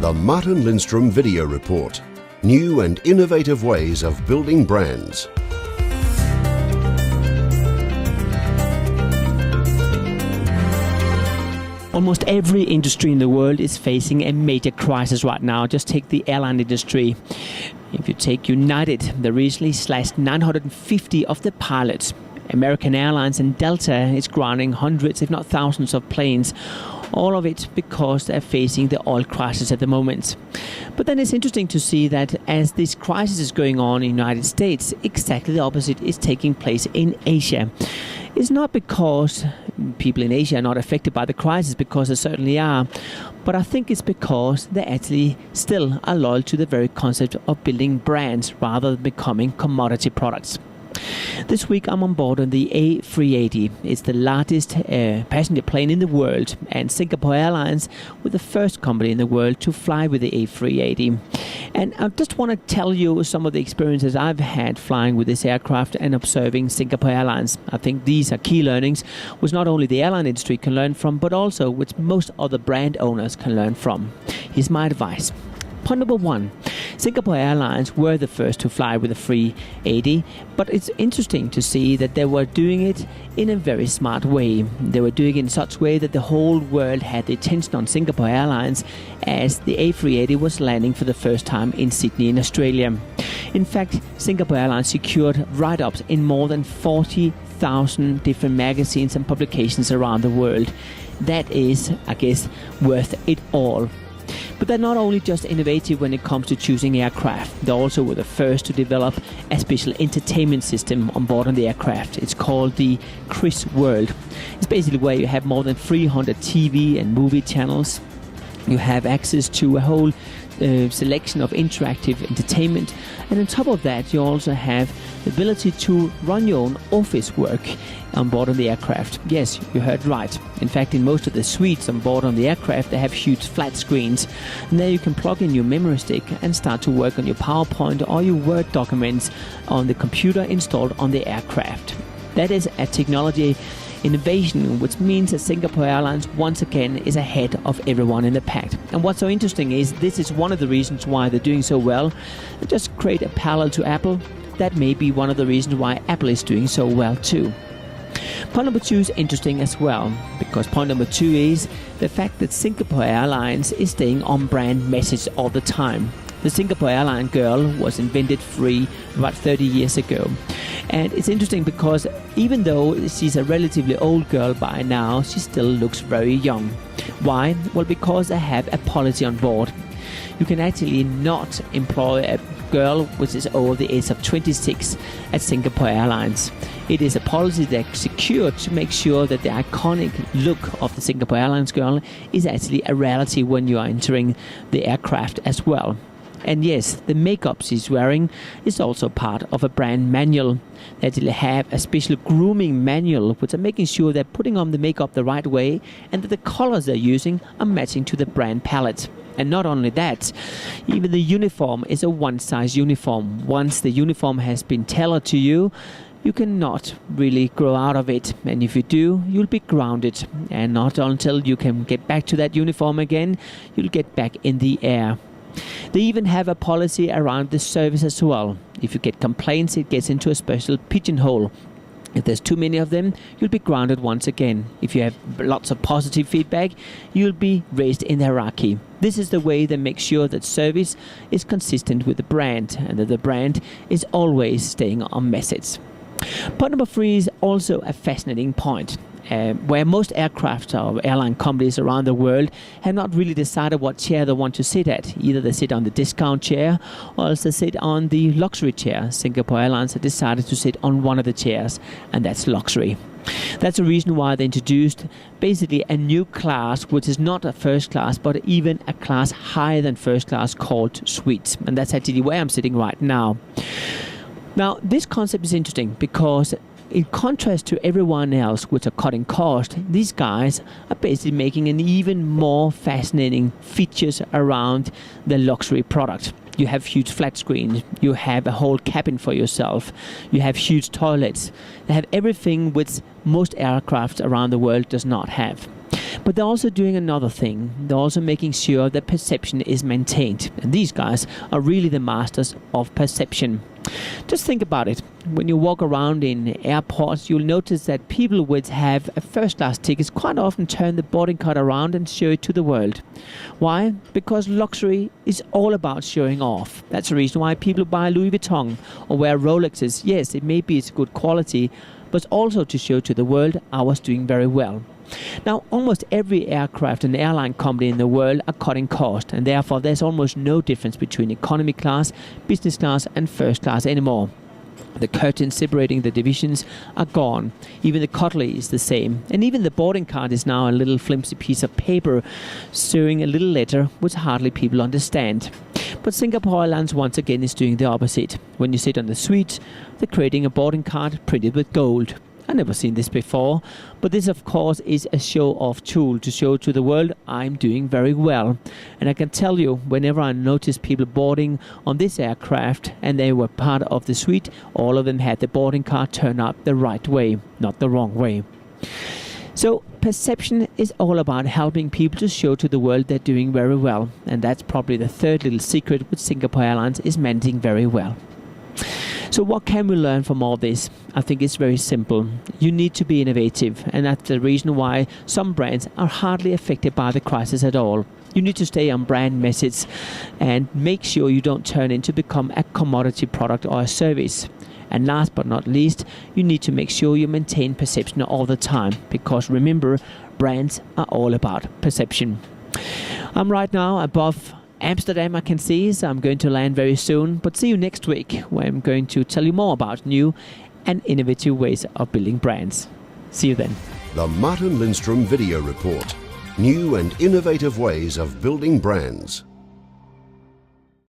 The Martin Lindstrom Video Report. New and innovative ways of building brands. Almost every industry in the world is facing a major crisis right now. Just take the airline industry. If you take United, they recently slashed 950 of the pilots. American Airlines and Delta is grounding hundreds, if not thousands, of planes. All of it because they're facing the oil crisis at the moment. But then it's interesting to see that as this crisis is going on in the United States, exactly the opposite is taking place in Asia. It's not because people in Asia are not affected by the crisis, because they certainly are. But I think it's because they actually still are loyal to the very concept of building brands rather than becoming commodity products. This week I'm on board on the A380. It's the largest passenger plane in the world, and Singapore Airlines were the first company in the world to fly with the A380. And I just want to tell you some of the experiences I've had flying with this aircraft and observing Singapore Airlines. I think these are key learnings which not only the airline industry can learn from, but also which most other brand owners can learn from. Here's my advice. Point number one, Singapore Airlines were the first to fly with a 380, but it's interesting to see that they were doing it in a very smart way. They were doing it in such a way that the whole world had the attention on Singapore Airlines as the A380 was landing for the first time in Sydney in Australia. In fact, Singapore Airlines secured write-ups in more than 40,000 different magazines and publications around the world. That is, I guess, worth it all. But they're not only just innovative when it comes to choosing aircraft, they also were the first to develop a special entertainment system on board on the aircraft. It's called the Chris World. It's basically where you have more than 300 TV and movie channels. You have access to a whole selection of interactive entertainment, and on top of that you also have the ability to run your own office work on board on the aircraft. Yes, you heard right. In fact, in most of the suites on board on the aircraft, they have huge flat screens, and there you can plug in your memory stick and start to work on your PowerPoint or your Word documents on the computer installed on the aircraft. That is a technology innovation, which means that Singapore Airlines once again is ahead of everyone in the pack. And what's so interesting is this is one of the reasons why they're doing so well. Just create a parallel to Apple. That may be one of the reasons why Apple is doing so well too. Point number two is interesting as well, because point number two is the fact that Singapore Airlines is staying on brand message all the time. The Singapore Airline girl was invented about 30 years ago. And it's interesting because even though she's a relatively old girl by now, she still looks very young. Why? Well, because they have a policy on board. You can actually not employ a girl which is over the age of 26 at Singapore Airlines. It is a policy that's secured to make sure that the iconic look of the Singapore Airlines girl is actually a reality when you are entering the aircraft as well. And yes, the makeup she's wearing is also part of a brand manual. They actually have a special grooming manual which are making sure they're putting on the makeup the right way and that the colors they're using are matching to the brand palette. And not only that, even the uniform is a one-size uniform. Once the uniform has been tailored to you, you cannot really grow out of it, and if you do, you'll be grounded, and not until you can get back to that uniform again, you'll get back in the air. They even have a policy around the service as well. If you get complaints, it gets into a special pigeonhole. If there's too many of them, you'll be grounded once again. If you have lots of positive feedback, you'll be raised in the hierarchy. This is the way they make sure that service is consistent with the brand and that the brand is always staying on message. Point number three is also a fascinating point. Where most aircraft or airline companies around the world have not really decided what chair they want to sit at. Either they sit on the discount chair or else they sit on the luxury chair. Singapore Airlines have decided to sit on one of the chairs, and that's luxury. That's the reason why they introduced basically a new class, which is not a first class, but even a class higher than first class, called suites. And that's actually where I'm sitting right now. Now, this concept is interesting because in contrast to everyone else which are cutting cost, these guys are basically making an even more fascinating features around the luxury product. You have huge flat screens, you have a whole cabin for yourself, you have huge toilets. They have everything which most aircraft around the world does not have. But they're also doing another thing. They're also making sure that perception is maintained. And these guys are really the masters of perception. Just think about it. When you walk around in airports, you'll notice that people which have a first-class tickets quite often turn the boarding card around and show it to the world. Why? Because luxury is all about showing off. That's the reason why people buy Louis Vuitton or wear Rolexes. Yes, it may be it's good quality, but also to show to the world I was doing very well. Now, almost every aircraft and airline company in the world are cutting cost, and therefore there's almost no difference between economy class, business class and first class anymore. The curtains separating the divisions are gone. Even the cutlery is the same. And even the boarding card is now a little flimsy piece of paper showing a little letter which hardly people understand. But Singapore Airlines once again is doing the opposite. When you sit on the suite, they're creating a boarding card printed with gold. I've never seen this before, but this of course is a show-off tool to show to the world I'm doing very well. And I can tell you, whenever I notice people boarding on this aircraft and they were part of the suite, all of them had the boarding card turned up the right way, not the wrong way. So perception is all about helping people to show to the world they're doing very well. And that's probably the third little secret which Singapore Airlines is managing very well. So what can we learn from all this? I think it's very simple. You need to be innovative, and that's the reason why some brands are hardly affected by the crisis at all. You need to stay on brand message and make sure you don't turn into become a commodity product or a service. And last but not least, you need to make sure you maintain perception all the time, because remember, brands are all about perception. I'm right now above Amsterdam, I can see, so I'm going to land very soon. But see you next week, where I'm going to tell you more about new and innovative ways of building brands. See you then. The Martin Lindstrom Video Report. New and innovative ways of building brands.